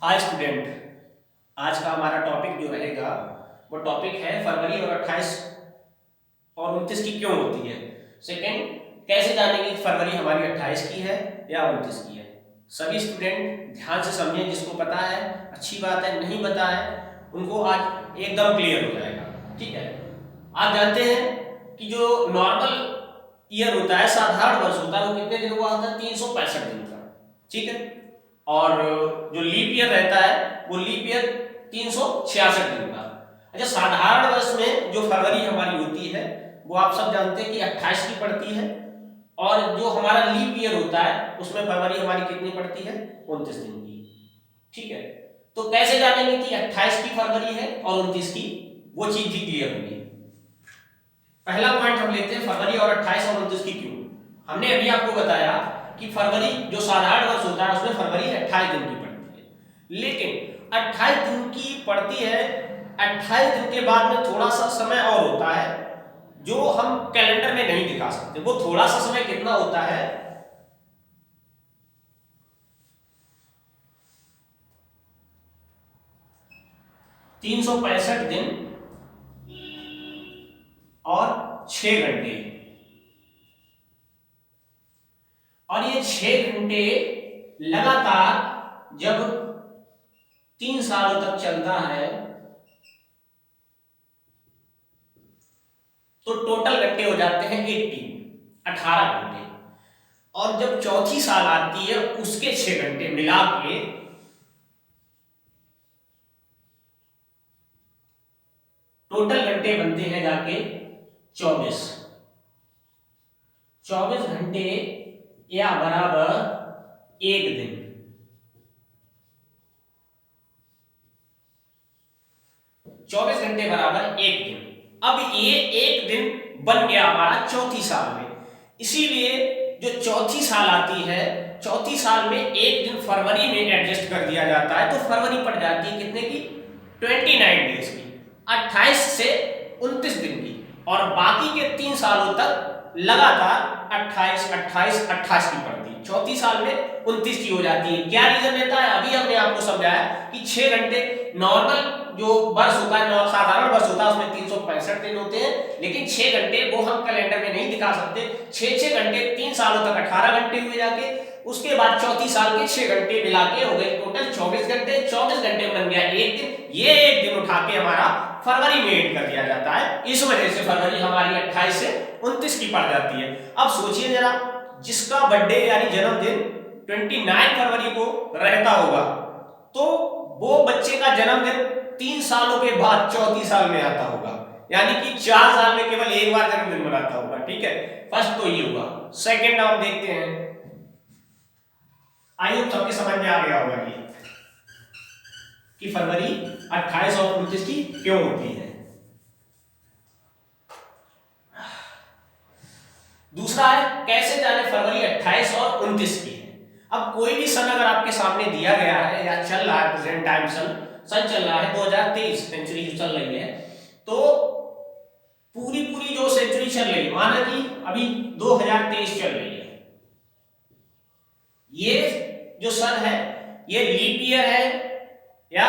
Hi student. आज का हमारा टॉपिक जो रहेगा वो टॉपिक है फरवरी और 28 और 29 की क्यों होती है। सेकंड, कैसे जानेंगे कि फरवरी हमारी 28 की है या 29 की है। सभी स्टूडेंट ध्यान से समझें, जिसको पता है अच्छी बात है, नहीं पता है उनको आज एकदम क्लियर हो जाएगा। ठीक है, आप जानते हैं कि जो नॉर्मल ईयर होता है, साधारण वर्ष होता है, वो कितने दिन का होता है? 365 दिन का। ठीक है, और जो लीप ईयर रहता है वो लीप ईयर 366 दिन का। अच्छा, साधारण वर्ष में जो फरवरी हमारी होती है वो आप सब जानते हैं कि 28 की पड़ती है, और जो हमारा लीप ईयर होता है उसमें फरवरी हमारी कितनी पड़ती है? 29 दिन की। ठीक है, तो कैसे जानेंगे कि 28 की फरवरी है और 29 की, वो चीज भी क्लियर होगी। पहला पॉइंट हम लेते हैं फरवरी और 28 और 29 की क्यों। हमने अभी आपको बताया कि फरवरी जो साधारण वर्ष होता है उसमें फरवरी 28 दिन की पड़ती है, लेकिन 28 दिन की पड़ती है, 28 दिन के बाद में थोड़ा सा समय और होता है जो हम कैलेंडर में नहीं दिखा सकते। वो थोड़ा सा समय कितना होता है? 365 दिन और 6 घंटे। और ये 6 घंटे लगातार जब 3 सालों तक चलता है तो टोटल घंटे हो जाते हैं 18 घंटे। और जब चौथी साल आती है उसके 6 घंटे मिला के टोटल घंटे बनते हैं जाके 24। 24 घंटे या बराबर एक दिन। 24 घंटे बराबर एक दिन। अब ये एक दिन बन गया हमारा चौथी साल में, इसीलिए जो चौथी साल आती है, चौथी साल में एक दिन फरवरी में एडजस्ट कर दिया जाता है, तो फरवरी पड़ जाती है कितने की? 29 डेज की, 28 से 29 दिन की। और बाकी के 3 सालों तक लगातार 28 28 28 की पड़ती है, चौथी साल में 29 की हो जाती है। क्या रीजन रहता है? अभी हमने आपको समझाया कि 6 घंटे नॉर्मल जो वर्ष होता है, साधारण वर्ष होता है, उसमें 365 दिन होते हैं, लेकिन 6 घंटे वो हम कैलेंडर में नहीं दिखा सकते। 6 घंटे 3 सालों तक 18 घंटे हुए जाके, उसके बाद चौथी साल के 6 घंटे मिला के हो गए टोटल 24 घंटे। 24 घंटे बन गया एक दिन। ये एक दिन उठा के हमारा फरवरी में ऐड कर दिया जाता है, इस वजह से फरवरी हमारी 28 से 29 की पड़ जाती है। अब सोचिए जरा, जिसका बर्थडे यानी जन्मदिन 29 फरवरी को रहता होगा, तो वो बच्चे का जन्मदिन 3 सालों के बाद चौथी साल में आता होगा, यानी कि 4 साल में केवल एक बार जन्मदिन मनाता होगा। ठीक है, फर्स्ट तो ये होगा। सेकंड हम देखते हैं, आई होप सबके समझ में आ गया होगा कि फरवरी 28 और 29 की क्यों होती है। दूसरा है कैसे जाने फरवरी 28 और 29 की है। अब कोई भी सन अगर आपके सामने दिया गया है या चल रहा है, प्रेजेंट टाइम सन चल रहा है 2023 सेंचुरी जो चल रही है, तो पूरी पूरी जो सेंचुरी चल रही है, माना कि अभी 2023 चल रही है, ये जो सन है ये लीप ईयर है या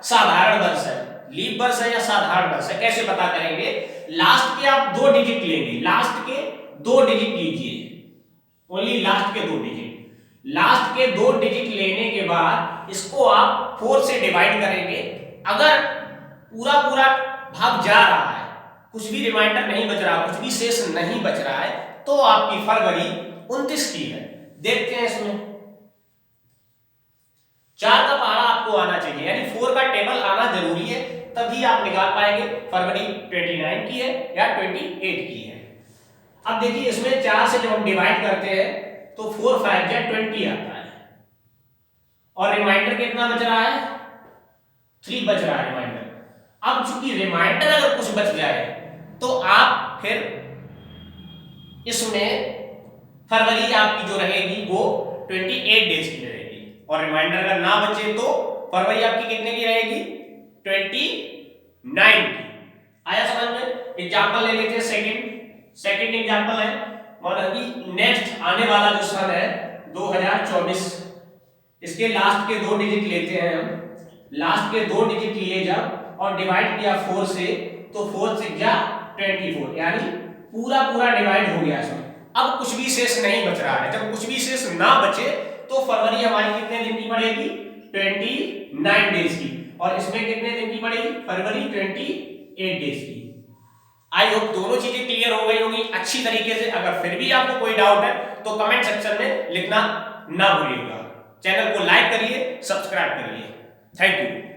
साधारण वर्ष है? लीप वर्ष है या साधारण वर्ष है, कैसे पता करेंगे? लास्ट के आप 2 डिजिट लेंगे, लास्ट के 2 डिजिट लीजिए, ओनली लास्ट के 2 डिजिट। लास्ट के 2 डिजिट लेने के बाद इसको आप 4 से डिवाइड करेंगे। अगर पूरा पूरा भाग जा रहा है, कुछ भी रिमाइंडर नहीं बच रहा, कुछ भी शेष नहीं बच रहा है, तो आपकी फरवरी 29 की है। देखते हैं इसमें 4 का पहाड़ा आपको आना चाहिए, यानी 4 का टेबल आना जरूरी है, तभी आप निकाल पाएंगे फरवरी 29 की है या 28 की है। अब देखिए इसमें 4 से जब हम डिवाइड करते हैं तो 4 5 या 20 आता है, और रिमाइंडर कितना बच रहा है? 3 बच रहा है रिमाइंडर। अब चूंकि रिमाइंडर अगर कुछ बच जाए तो आप फिर इसमें फरवरी आपकी जो रहेगी वो 28 डेज की रहेगी, और रिमाइंडर अगर ना बचे तो फरवरी आपकी कितने की रहेगी? 29 की। आया समझ में? एग्जांपल ले लेते हैं, सेकंड एग्जांपल है, माना कि नेक्स्ट आने वाला जो सन है 2024, इसके लास्ट के 2 डिजिट लेते हैं हम, लास्ट के 2 डिजिट लिए जब और डिवाइड किया 4 से, तो 4 से जा 24, यानी पूरा पूरा डिवाइड हो गया इसमें। अब कुछ भी शेष नहीं बच रहा है। जब कुछ भी शेष ना बचे तो फरवरी हमारी कितने दिन की पड़ेगी? 29 डेज की। और इसमें कितने दिन की पड़ेगी? फरवरी 28 डेज की। आई होप दोनों चीजें क्लियर हो गई होंगी अच्छी तरीके से। अगर फिर भी आपको कोई डाउट है तो कमेंट सेक्शन में लिखना ना भूलिएगा। चैनल को लाइक करिए, सब्सक्राइब करिए। Thank you.